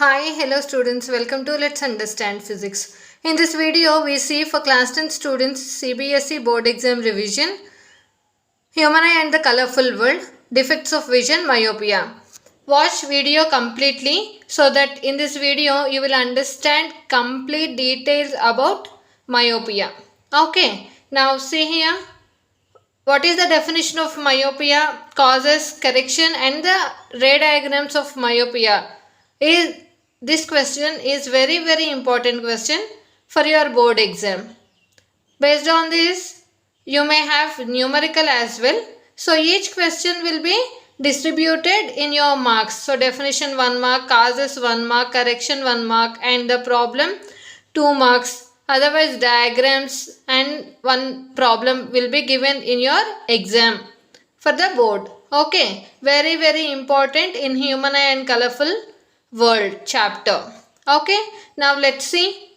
Hi, hello students, welcome to Let's Understand Physics. In this video, we see for class 10 students CBSE board exam revision, Human Eye and the Colourful World, Defects of Vision, Myopia. Watch video completely so that in this video you will understand complete details about myopia. Okay, now see here. What is the definition of myopia, causes, correction and the ray diagrams of myopia? This question is very important question for your board exam. Based on this, you may have numerical as well. So each question will be distributed in your marks. So definition 1 mark, causes 1 mark, correction 1 mark and the problem 2 marks. Otherwise diagrams and 1 problem will be given in your exam for the board. Okay, very important in Human Eye and Colourful World chapter. Okay, now let's see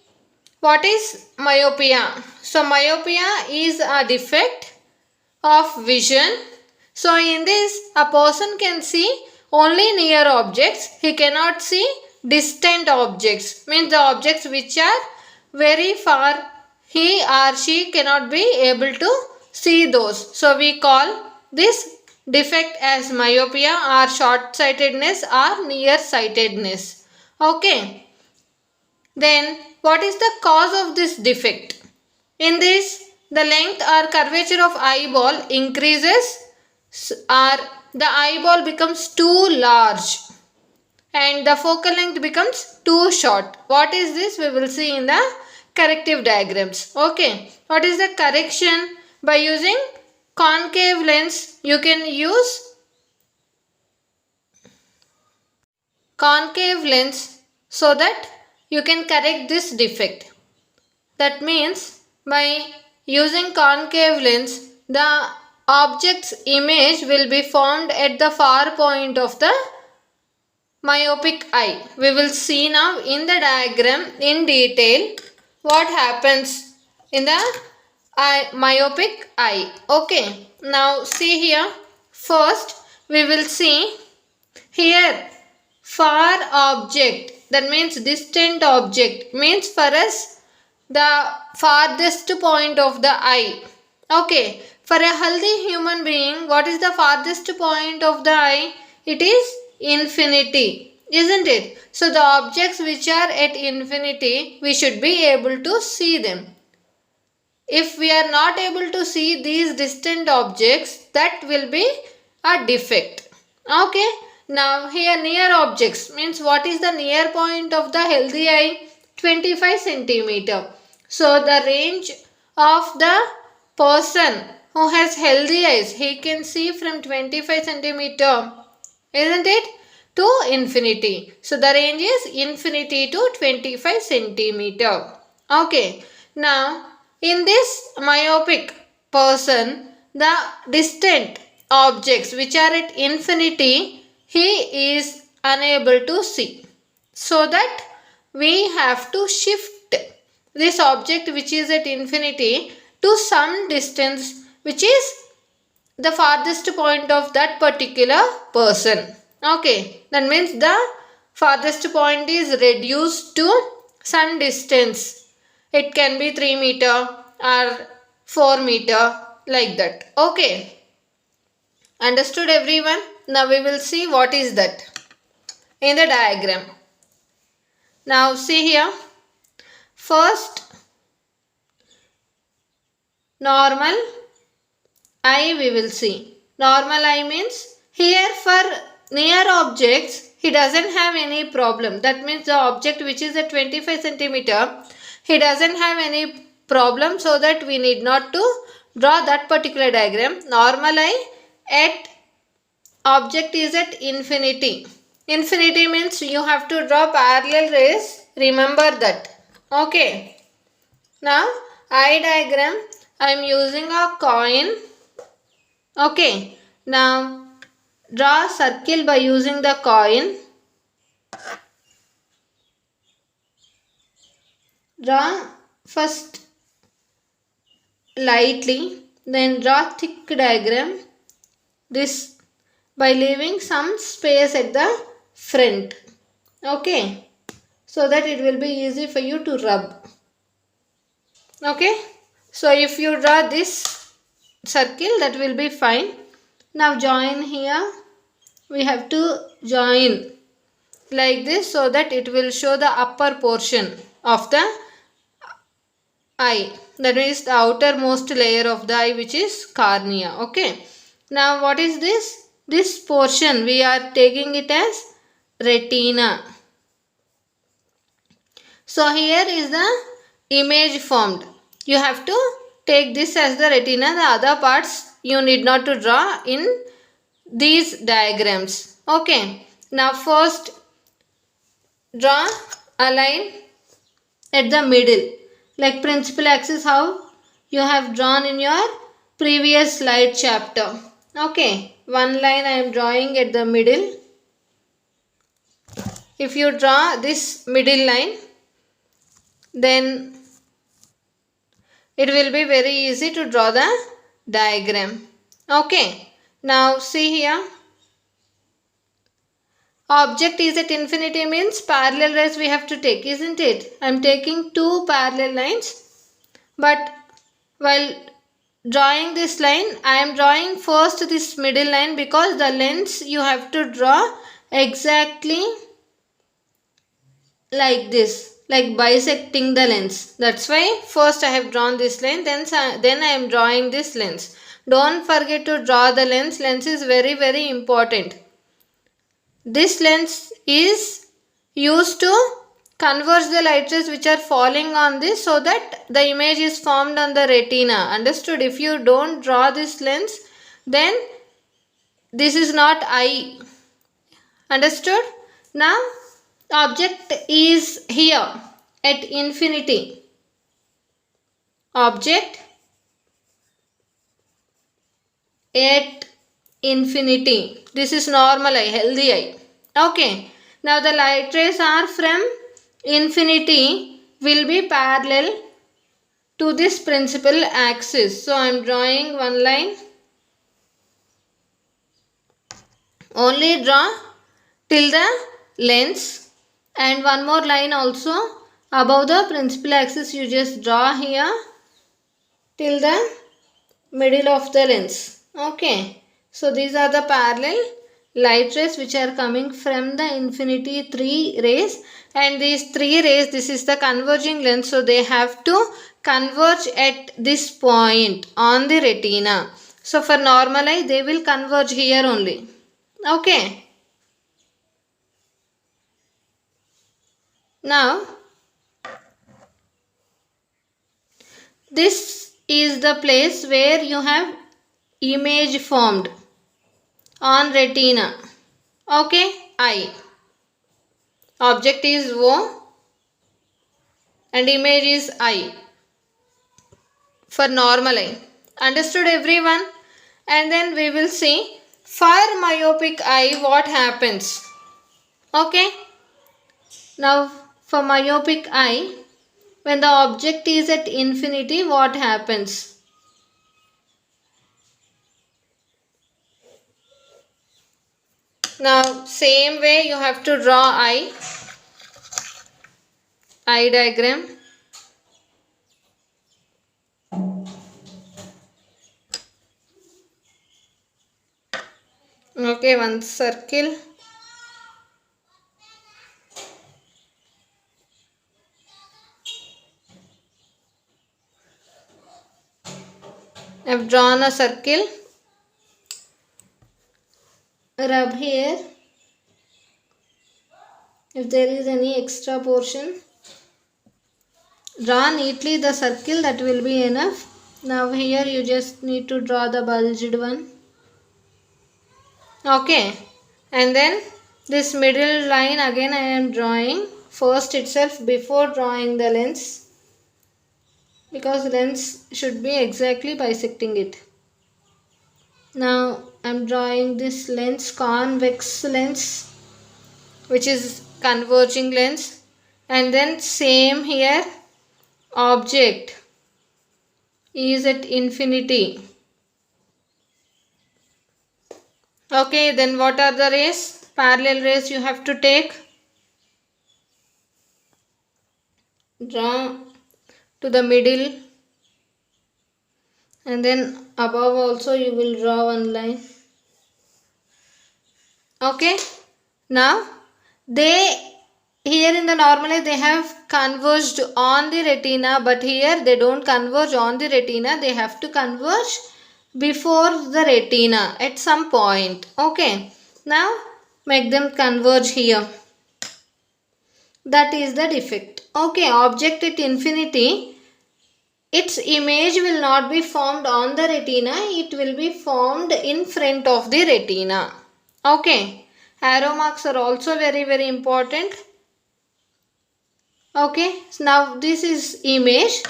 what is myopia. So myopia is a defect of vision. So in this a person can see only near objects. He cannot see distant objects. Means the objects which are very far, he or she cannot be able to see those. So we call this defect as myopia or short-sightedness or near-sightedness. Okay. Then what is the cause of this defect? In this, the length or curvature of eyeball increases or the eyeball becomes too large and the focal length becomes too short. What is this? We will see in the corrective diagrams. Okay. What is the correction? By using concave lens, you can use concave lens so that you can correct this defect. That means by using concave lens, the object's image will be formed at the far point of the myopic eye. We will see now in the diagram in detail what happens in the myopic eye. Okay, now see here. First we will see here far object, that means distant object, means for us the farthest point of the eye. Okay, for a healthy human being, what is the farthest point of the eye? It is infinity, isn't it? So the objects which are at infinity, we should be able to see them. If we are not able to see these distant objects, that will be a defect. Okay. Now here near objects means what is the near point of the healthy eye? 25 centimeter. So the range of the person who has healthy eyes, he can see from 25 centimeter, isn't it, to infinity. So the range is infinity to 25 centimeter. Okay. Now in this myopic person, the distant objects which are at infinity, he is unable to see. So that we have to shift this object which is at infinity to some distance which is the farthest point of that particular person. Okay, that means the farthest point is reduced to some distance. It can be 3 meter or 4 meter like that. Okay, understood everyone? Now we will see what is that in the diagram. Now see here. First, normal eye we will see. Normal eye means here for near objects, he doesn't have any problem. That means the object which is at 25 centimeter, he doesn't have any problem, so that we need not to draw that particular diagram. Normal eye at object is at infinity. Infinity means you have to draw parallel rays. Remember that. Okay. Now eye diagram, I am using a coin. Okay. Now draw a circle by using the coin. Draw first lightly, then draw thick diagram. This by leaving some space at the front. Okay. so that it will be easy for you to rub. Okay, so if you draw this circle, that will be fine. Now join here. We have to join like this so that it will show the upper portion of the eye, that is the outermost layer of the eye, which is cornea. Okay, now what is this portion? We are taking it as retina. So here is the image formed. You have to take this as the retina. The other parts you need not to draw in these diagrams. Okay, now first draw a line at the middle, like principal axis how you have drawn in your previous slide chapter. Okay, one line I am drawing at the middle. If you draw this middle line, then it will be very easy to draw the diagram. Okay, now see here. Object is at infinity means parallel rays we have to take, isn't it? I am taking two parallel lines, but while drawing this line, I am drawing first this middle line because the lens you have to draw exactly like this, like bisecting the lens. That's why first I have drawn this line, then I am drawing this lens. Don't forget to draw the lens. Lens is very important. This lens is used to converge the light rays which are falling on this so that the image is formed on the retina. Understood? If you don't draw this lens, then this is not eye. Understood? Now object is here at infinity. Object at infinity. This is normal eye, healthy eye. Okay. Now the light rays are from infinity will be parallel to this principal axis. So I am drawing one line. Only draw till the lens, and one more line also above the principal axis. You just draw here till the middle of the lens. Okay. So these are the parallel light rays which are coming from the infinity, three rays, and these three rays, this is the converging lens, so they have to converge at this point on the retina. So for normal eye they will converge here only. Okay. Now this is the place where you have image formed on retina. Okay, eye. Object is O and image is eye for normal eye. Understood everyone? And then we will see for myopic eye what happens. Okay. Now for myopic eye, when the object is at infinity, what happens? Now same way you have to draw eye diagram. Okay, one circle. I have drawn a circle. Rub here. If there is any extra portion, draw neatly the circle, that will be enough. Now here you just need to draw the bulged one. Okay, and then this middle line again I am drawing first itself before drawing the lens, because lens should be exactly bisecting it. Now I am drawing this lens, convex lens, which is converging lens, and then same here, object is at infinity. Okay, then what are the rays? Parallel rays you have to take. draw to the middle, and then above also you will draw one line. Okay, now they here in the normal eye they have converged on the retina, but here they don't converge on the retina, they have to converge before the retina at some point. Okay, now make them converge here. That is the defect. Okay, object at infinity, its image will not be formed on the retina, it will be formed in front of the retina. Okay, arrow marks are also very important. Okay, so now this is image,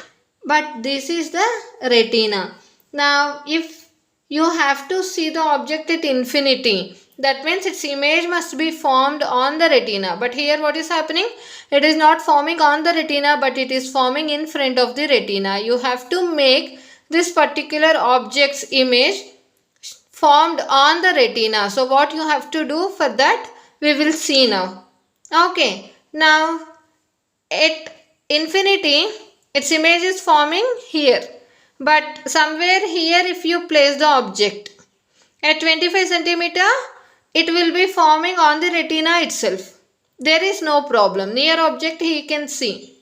but this is the retina. Now if you have to see the object at infinity, that means its image must be formed on the retina. But here what is happening? It is not forming on the retina, but it is forming in front of the retina. You have to make this particular object's image formed on the retina. So what you have to do for that, we will see now. Okay, now at infinity, its image is forming here, but somewhere here if you place the object at 25 centimeter, it will be forming on the retina itself. There is no problem. Near object he can see.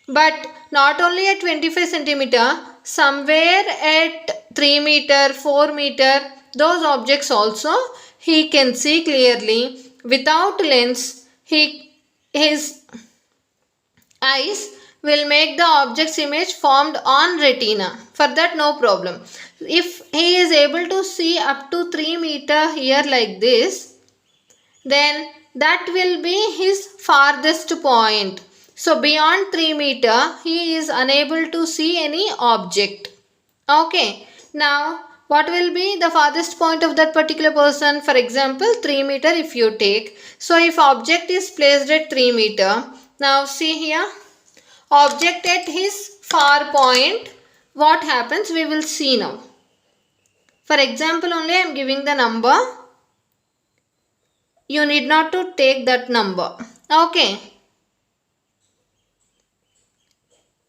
But not only at 25 centimeter, somewhere at 3 meter, 4 meter, those objects also he can see clearly. Without lens, his eyes will make the object's image formed on retina. For that no problem. If he is able to see up to 3 meter here like this, then that will be his farthest point. So beyond 3 meter he is unable to see any object. Okay. Now what will be the farthest point of that particular person? For example 3 meter if you take. So if object is placed at 3 meter, now see here, object at his far point, what happens we will see now. For example only I am giving the number. You need not to take that number. Okay.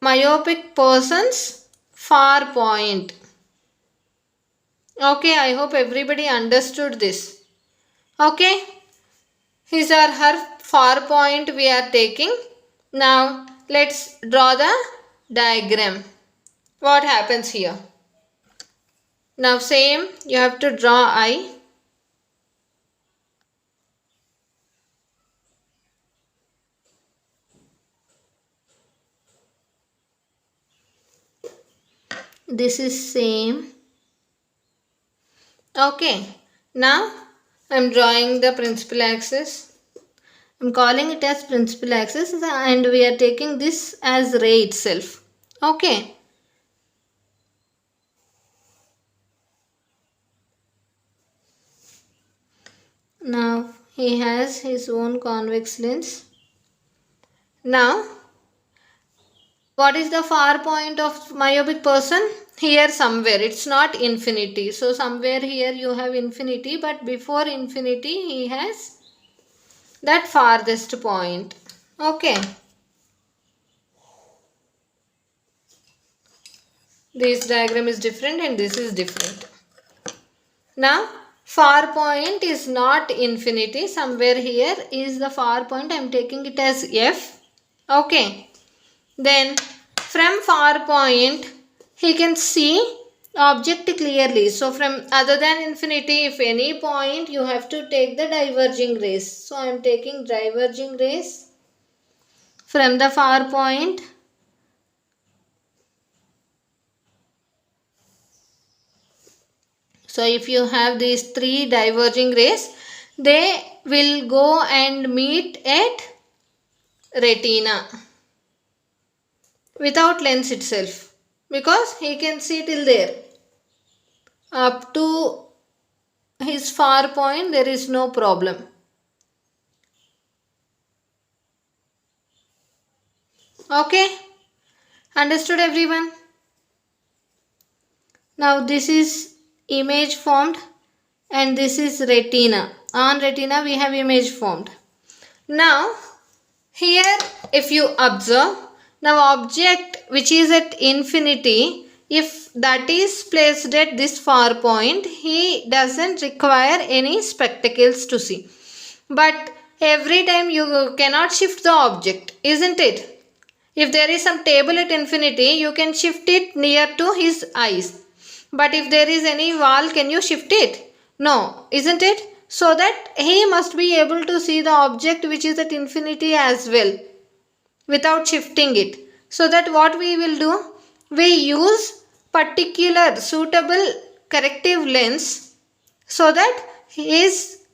Myopic person's far point. Okay, I hope everybody understood this. Okay. His or her far point we are taking. Now let's draw the diagram. What happens here? Now same, you have to draw eye. This is same. Okay. Now I am drawing the principal axis. I am calling it as principal axis and we are taking this as ray itself. Okay. Now he has his own convex lens. Now what is the far point of myopic person? Here somewhere. It's not infinity. So somewhere here you have infinity, but before infinity he has that farthest point. Okay. This diagram is different and this is different. Now far point is not infinity. Somewhere here is the far point. I am taking it as F. Okay. Then from far point he can see object clearly. So from other than infinity, if any point you have to take the diverging rays. So I am taking diverging rays from the far point. So if you have these 3 diverging rays, they will go and meet at retina without lens itself, because he can see till there. Up to his far point there is no problem. Okay, understood everyone? Now this is image formed and this is retina. On retina we have image formed. Now here if you observe, Now object which is at infinity, if that is placed at this far point, he doesn't require any spectacles to see. But every time you cannot shift the object, isn't it? If there is some table at infinity, you can shift it near to his eyes. But if there is any wall, can you shift it? No, isn't it? So that he must be able to see the object which is at infinity as well without shifting it. So that what we will do? We use particular suitable corrective lens so that his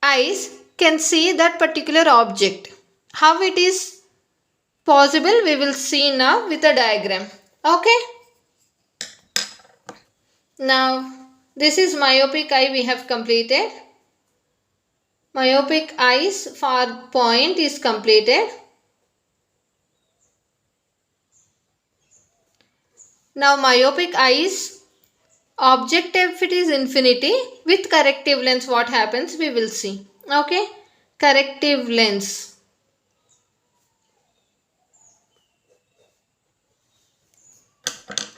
eyes can see that particular object. How it is possible we will see now with a diagram. Okay. Now this is myopic eye we have completed. Myopic eyes far point is completed. Now myopic eyes object if it is infinity with corrective lens, what happens we will see. Okay. Corrective lens.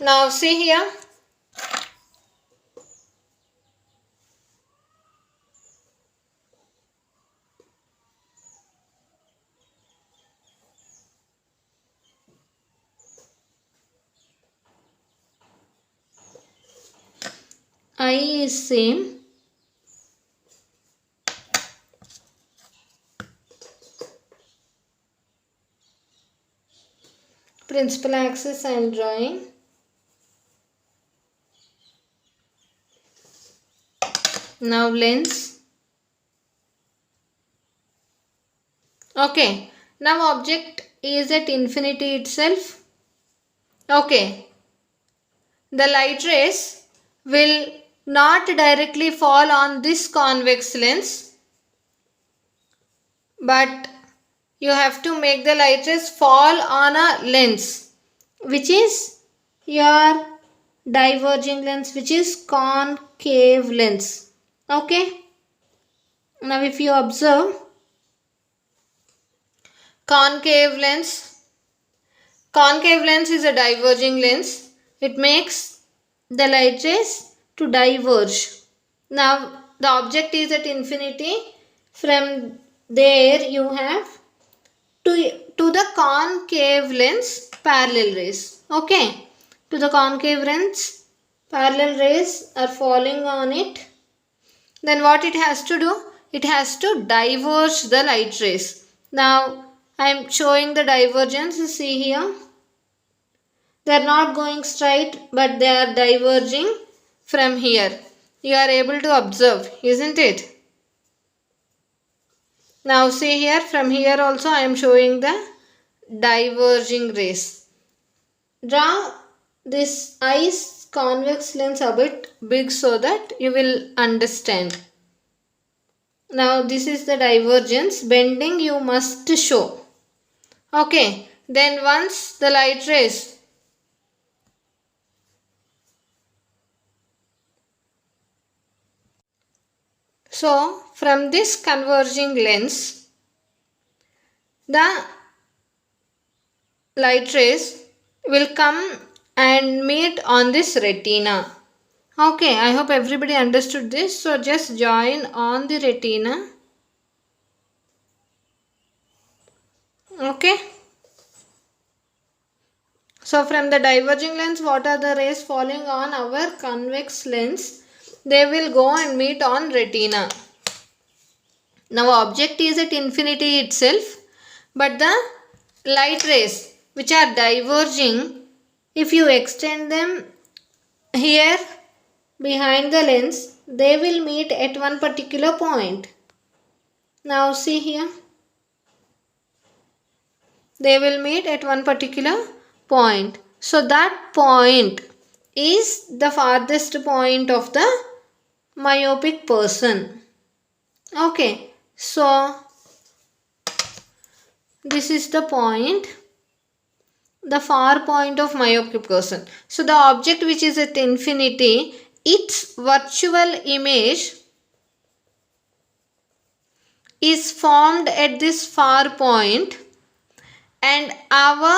Now see here. Eye is same. Principal axis I am drawing. Now lens. Okay. Now object is at infinity itself. Okay. The light rays will not directly fall on this convex lens, but you have to make the light rays fall on a lens which is your diverging lens, which is concave lens. Okay. Now if you observe concave lens is a diverging lens. It makes the light rays to diverge. Now the object is at infinity. From there you have to the concave lens parallel rays. Okay. To the concave lens parallel rays are falling on it. Then what it has to do? It has to diverge the light rays. Now I am showing the divergence. See here. They are not going straight, but they are diverging from here. You are able to observe, isn't it? Now see here, from here also I am showing the diverging rays. Draw this eye's convex lens a bit big so that you will understand. Now this is the divergence. Bending you must show. Okay. Then once the light rays so from this converging lens, the light rays will come and meet on this retina. Okay, I hope everybody understood this. So just join on the retina. Okay. So from the diverging lens, what are the rays falling on our convex lens? They will go and meet on retina. Now object is at infinity itself, but the light rays which are diverging, if you extend them here behind the lens, they will meet at one particular point. Now see here. They will meet at one particular point. So that point is the farthest point of the myopic person. Okay. So this is the point, the far point of myopic person. So the object which is at infinity, its virtual image is formed at this far point, and our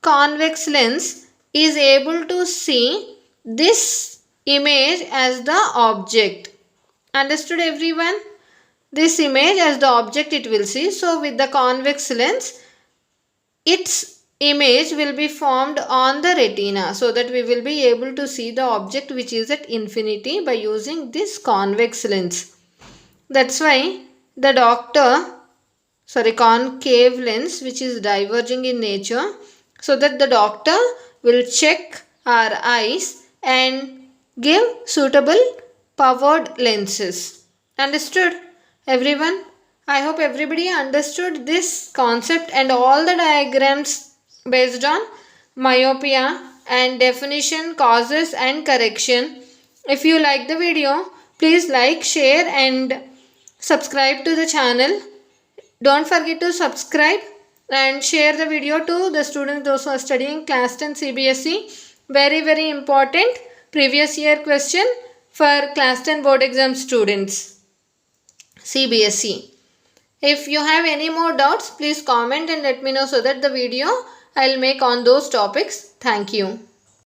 convex lens is able to see this image as the object. Understood everyone? This image as the object it will see. So with the convex lens, its image will be formed on the retina, so that we will be able to see the object which is at infinity by using this convex lens. That's why the concave lens which is diverging in nature, so that the doctor will check our eyes and give suitable powered lenses. Understood everyone? I hope everybody understood this concept and all the diagrams based on myopia and definition, causes and correction. If you like the video, please like, share and subscribe to the channel. Don't forget to subscribe and share the video to the students, those who are studying class 10 CBSE. Very important previous year question for class 10 board exam students, CBSE. If you have any more doubts, please comment and let me know, so that the video I'll make on those topics. Thank you.